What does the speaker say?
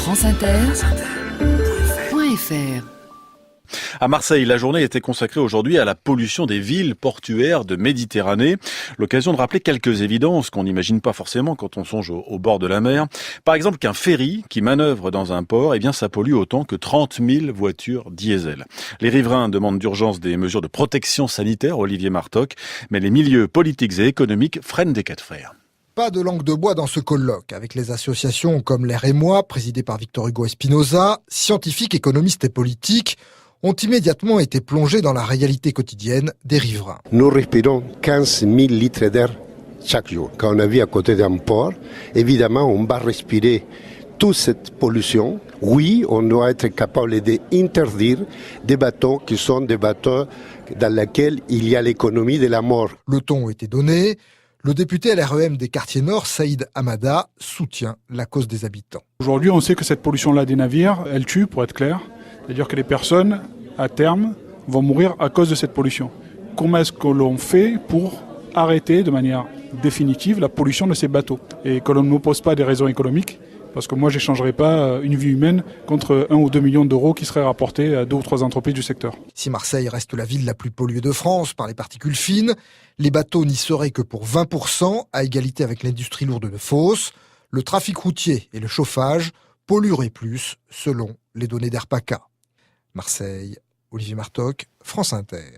franceinter.fr. À Marseille, la journée était consacrée aujourd'hui à la pollution des villes portuaires de Méditerranée. L'occasion de rappeler quelques évidences qu'on n'imagine pas forcément quand on songe au bord de la mer. Par exemple, qu'un ferry qui manœuvre dans un port, ça pollue autant que 30 000 voitures diesel. Les riverains demandent d'urgence des mesures de protection sanitaire, Olivier Martoc, mais les milieux politiques et économiques freinent des quatre fers. Pas de langue de bois dans ce colloque, avec les associations comme l'Air et moi, présidées par Victor Hugo Espinosa, scientifiques, économistes et politiques, ont immédiatement été plongés dans la réalité quotidienne des riverains. Nous respirons 15 000 litres d'air chaque jour. Quand on vit à côté d'un port, évidemment, on va respirer toute cette pollution. Oui, on doit être capable d'interdire des bateaux qui sont des bateaux dans lesquels il y a l'économie de la mort. Le ton a été donné. Le député LREM des quartiers nord, Saïd Hamada, soutient la cause des habitants. Aujourd'hui, on sait que cette pollution-là des navires, elle tue, pour être clair. C'est-à-dire que les personnes, à terme, vont mourir à cause de cette pollution. Comment est-ce que l'on fait pour arrêter de manière définitive la pollution de ces bateaux et que l'on n'oppose pas des raisons économiques? Parce que moi, je n'échangerai pas une vie humaine contre 1 ou 2 millions d'euros qui seraient rapportés à 2 ou 3 entreprises du secteur. Si Marseille reste la ville la plus polluée de France par les particules fines, les bateaux n'y seraient que pour 20%, à égalité avec l'industrie lourde de Fos. Le trafic routier et le chauffage pollueraient plus, selon les données d'Airpaca. Marseille, Olivier Martoc, France Inter.